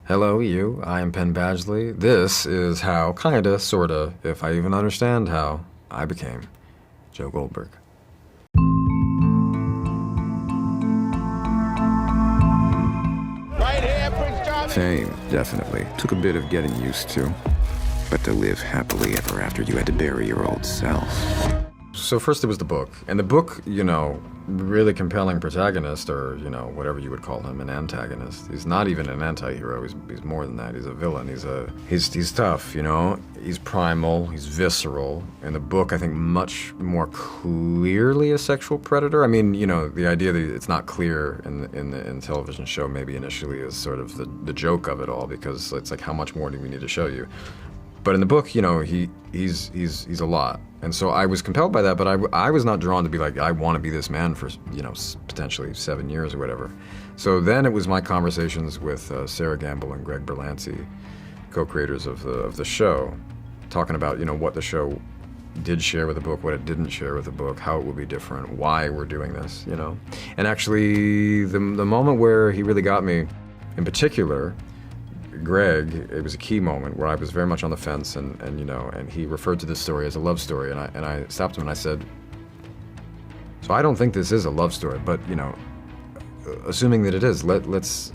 Hello, you. I am Penn Badgley. This is how, kinda, sorta, if I even understand how, I became Joe Goldberg. Right here, Prince John. Fame, definitely. Took a bit of getting used to. But to live happily ever after, you had to bury your old self. So first it was the book. And the book, really compelling protagonist, or, whatever you would call him, an antagonist. He's not even an anti-hero. He's more than that. He's a villain. He's tough, He's primal. He's visceral. In the book, I think much more clearly a sexual predator. I mean, the idea that it's not clear in the television show maybe initially is sort of the joke of it all, because it's like, how much more do we need to show you? But in the book, he's a lot. And so I was compelled by that, but I was not drawn to be like, I want to be this man for, potentially 7 years or whatever. So then it was my conversations with Sarah Gamble and Greg Berlanti, co-creators of the show, talking about, what the show did share with the book, what it didn't share with the book, how it would be different, why we're doing this, And actually, the moment where he really got me, in particular, Greg, it was a key moment where I was very much on the fence, and he referred to this story as a love story, and I stopped him and I said, so I don't think this is a love story, but assuming that it is, let's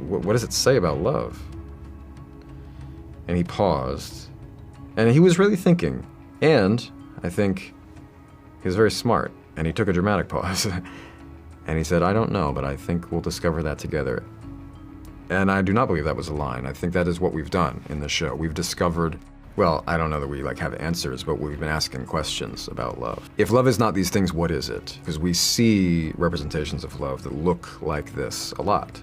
what does it say about love? And he paused, and he was really thinking, and I think he was very smart, and he took a dramatic pause, and he said, I don't know, but I think we'll discover that together. And I do not believe that was a line. I think that is what we've done in the show. We've discovered, well, I don't know that we have answers, but we've been asking questions about love. If love is not these things, what is it? Because we see representations of love that look like this a lot,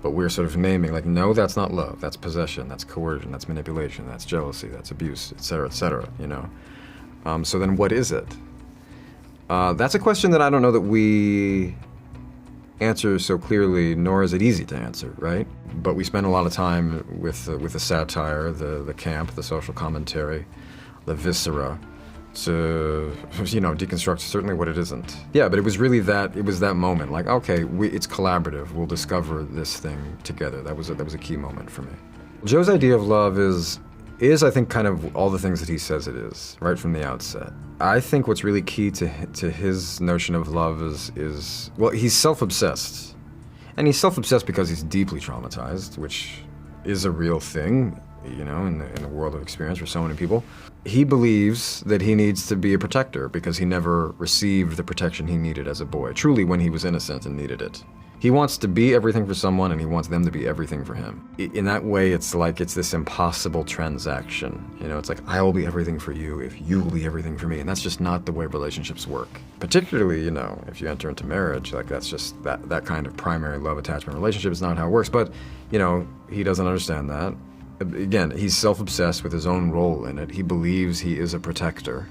But we're sort of naming, like, no, that's not love. That's possession, that's coercion, that's manipulation, that's jealousy, that's abuse, et cetera, So then what is it? That's a question that I don't know that we answer so clearly, nor is it easy to answer, right? But we spend a lot of time with the satire, the camp, the social commentary, the viscera, to deconstruct certainly what it isn't. Yeah, but it was really that moment, like, okay, it's collaborative. We'll discover this thing together. That was a key moment for me. Joe's idea of love is I think kind of all the things that he says it is, right from the outset. I think what's really key to his notion of love is well, he's self-obsessed. And he's self-obsessed because he's deeply traumatized, which is a real thing, in the world of experience for so many people. He believes that he needs to be a protector because he never received the protection he needed as a boy, truly when he was innocent and needed it. He wants to be everything for someone, and he wants them to be everything for him. In that way, it's like it's this impossible transaction. It's like, I will be everything for you if you will be everything for me, and that's just not the way relationships work. Particularly, if you enter into marriage, like that's just that kind of primary love attachment relationship is not how it works. But, he doesn't understand that. Again, he's self-obsessed with his own role in it. He believes he is a protector.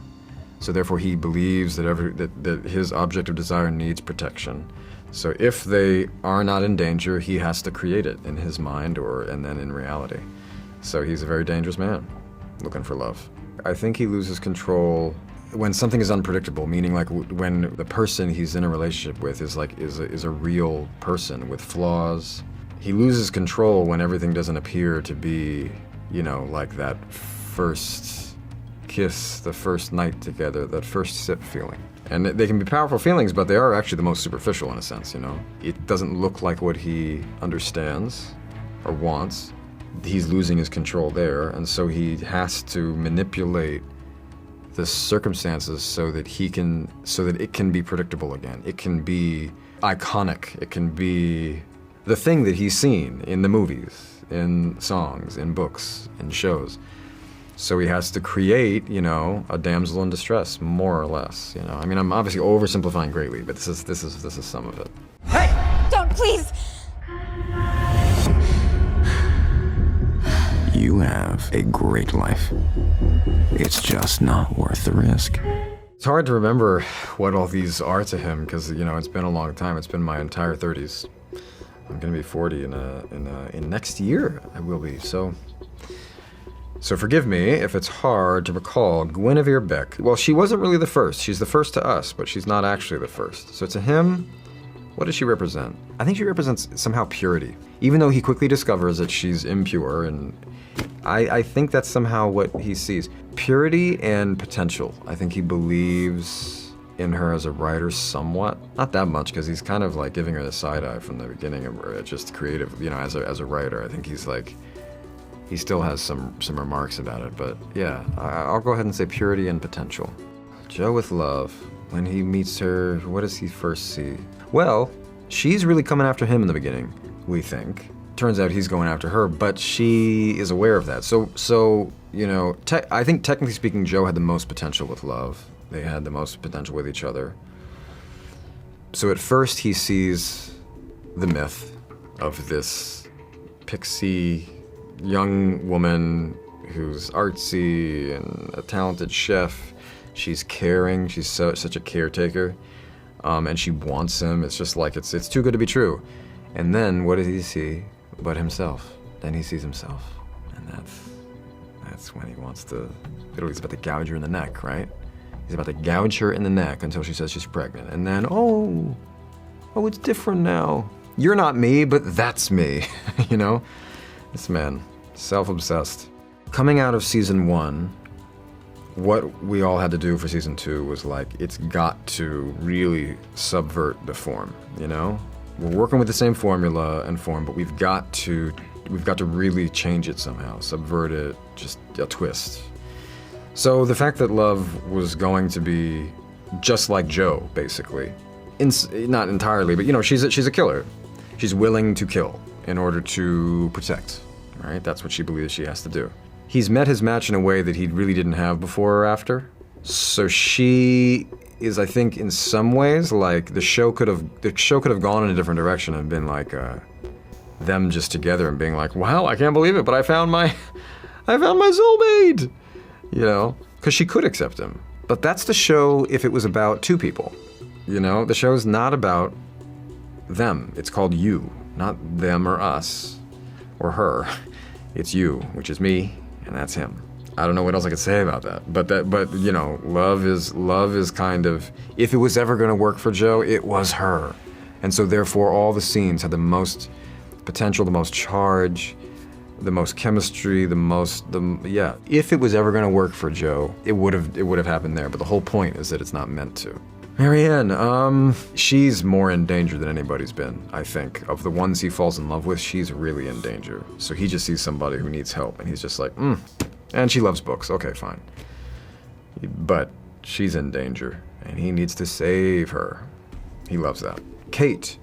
So therefore, he believes that his object of desire needs protection. So if they are not in danger, he has to create it in his mind and then in reality. So he's a very dangerous man looking for love. I think he loses control when something is unpredictable, meaning like when the person he's in a relationship with is a real person with flaws. He loses control when everything doesn't appear to be, like that first kiss, the first night together, that first sip feeling. And they can be powerful feelings, but they are actually the most superficial in a sense, It doesn't look like what he understands or wants. He's losing his control there, and so he has to manipulate the circumstances so that it can be predictable again. It can be iconic. It can be the thing that he's seen in the movies, in songs, in books, in shows. So he has to create, a damsel in distress, more or less. I mean, I'm obviously oversimplifying greatly, but this is some of it. Hey! Don't, please! You have a great life. It's just not worth the risk. It's hard to remember what all these are to him because, it's been a long time. It's been my entire 30s. I'm going to be 40 in next year. I will be. So forgive me if it's hard to recall Guinevere Beck. Well, she wasn't really the first. She's the first to us, but she's not actually the first. So to him, What does she represent? I think she represents somehow purity. Even though he quickly discovers that she's impure, and I think that's somehow what he sees. Purity and potential. I think he believes in her as a writer somewhat. Not that much, because he's kind of like giving her the side eye from the beginning of just creative, as a writer. I think he's like, he still has some remarks about it, but yeah, I'll go ahead and say purity and potential. Joe with love. When he meets her, what does he first see? Well, she's really coming after him in the beginning, we think. Turns out he's going after her, but she is aware of that. So I think technically speaking, Joe had the most potential with love. They had the most potential with each other. So at first he sees the myth of this pixie young woman who's artsy and a talented chef. She's caring, she's such a caretaker, and she wants him. It's just like, it's too good to be true. And then what does he see but himself? Then he sees himself, and that's when he wants to, literally he's about to gouge her in the neck, right? He's about to gouge her in the neck until she says she's pregnant, and then, oh, it's different now. You're not me, but that's me, This man, self-obsessed. Coming out of season 1, what we all had to do for season 2 was like, it's got to really subvert the form, We're working with the same formula and form, but we've got to really change it somehow, subvert it, just a twist. So the fact that love was going to be just like Joe, basically, not entirely, but she's a killer. She's willing to kill in order to protect, right? That's what she believes she has to do. He's met his match in a way that he really didn't have before or after. So she is, I think, in some ways, like the show could have gone in a different direction and been like them just together and being like, wow, I can't believe it, but I found my soulmate, because she could accept him. But that's the show if it was about two people, The show's not about them. It's called You, not them or us or her. It's you, which is me. And that's him. I don't know what else I could say about that. But love is kind of, if it was ever going to work for Joe, it was her. And so therefore all the scenes had the most potential, the most charge, the most chemistry, If it was ever going to work for Joe, it would have happened there. But the whole point is that it's not meant to. Marianne, she's more in danger than anybody's been, I think. Of the ones he falls in love with, she's really in danger. So he just sees somebody who needs help, and he's just like, And she loves books, okay, fine. But she's in danger, and he needs to save her. He loves that. Kate.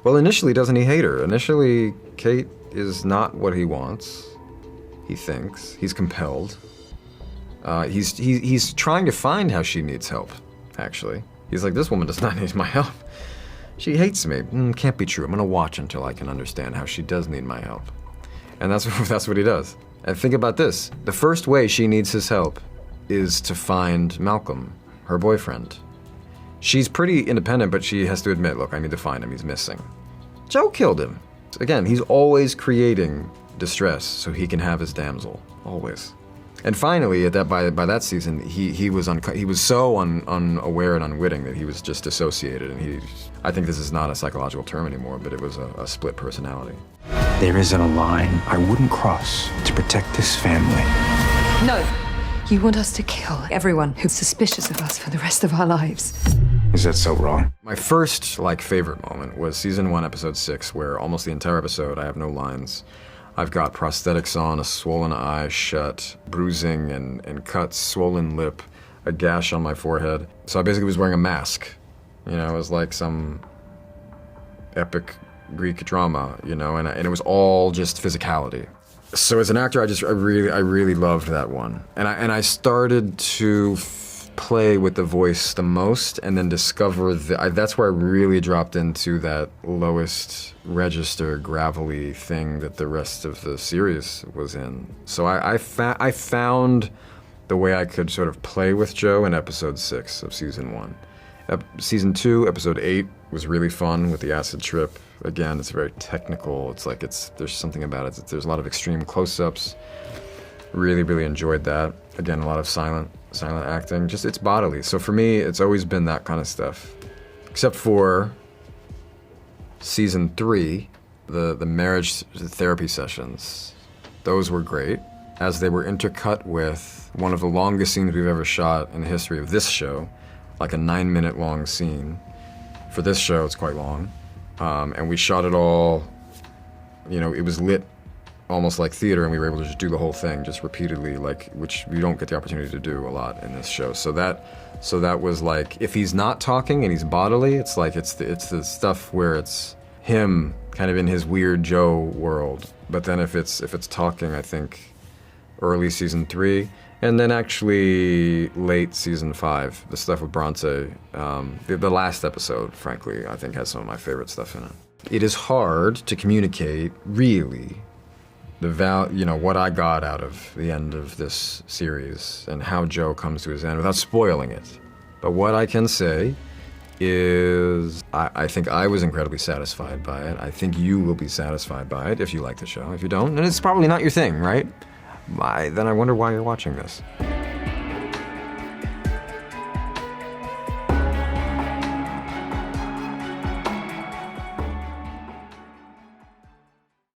Well, initially, doesn't he hate her? Initially, Kate is not what he wants, he thinks. He's compelled. He's trying to find how she needs help, actually. He's like, this woman does not need my help. She hates me. Can't be true. I'm gonna watch until I can understand how she does need my help. And that's what he does. And think about this. The first way she needs his help is to find Malcolm, her boyfriend. She's pretty independent, but she has to admit, look, I need to find him. He's missing. Joe killed him. Again, he's always creating distress so he can have his damsel. Always. And finally, by that season, he was so unaware and unwitting that he was just dissociated, and I think this is not a psychological term anymore, but it was a split personality. There isn't a line I wouldn't cross to protect this family. No. You want us to kill everyone who's suspicious of us for the rest of our lives. Is that so wrong? My first, favorite moment was season 1, episode 6, where almost the entire episode I have no lines. I've got prosthetics on, a swollen eye shut, bruising and cuts, swollen lip, a gash on my forehead. So I basically was wearing a mask. It was like some epic Greek drama, and it was all just physicality. So as an actor, I really loved that one. And I started to play with the voice the most, and then discover that's where I really dropped into that lowest register gravelly thing that the rest of the series was in. So I found the way I could sort of play with Joe in episode 6 of season 1. Season 2, episode 8 was really fun with the acid trip. Again, it's very technical. There's something about it. There's a lot of extreme close-ups. Really enjoyed that. Again, a lot of silent acting. Just, it's bodily. So for me, it's always been that kind of stuff. Except for Season 3, the marriage therapy sessions, those were great, as they were intercut with one of the longest scenes we've ever shot in the history of this show, like a 9-minute long scene. For this show, it's quite long. And we shot it all, it was lit almost like theater, and we were able to just do the whole thing just repeatedly, which we don't get the opportunity to do a lot in this show. So that was like, if he's not talking and he's bodily, it's like it's the stuff where it's him kind of in his weird Joe world. But then if it's talking, I think early season 3, and then actually late season 5, the stuff with Bronte, the last episode, frankly, I think has some of my favorite stuff in it. It is hard to communicate, really, what I got out of the end of this series and how Joe comes to his end without spoiling it. But what I can say is I think I was incredibly satisfied by it. I think you will be satisfied by it if you like the show. If you don't, then it's probably not your thing, right? Then I wonder why you're watching this.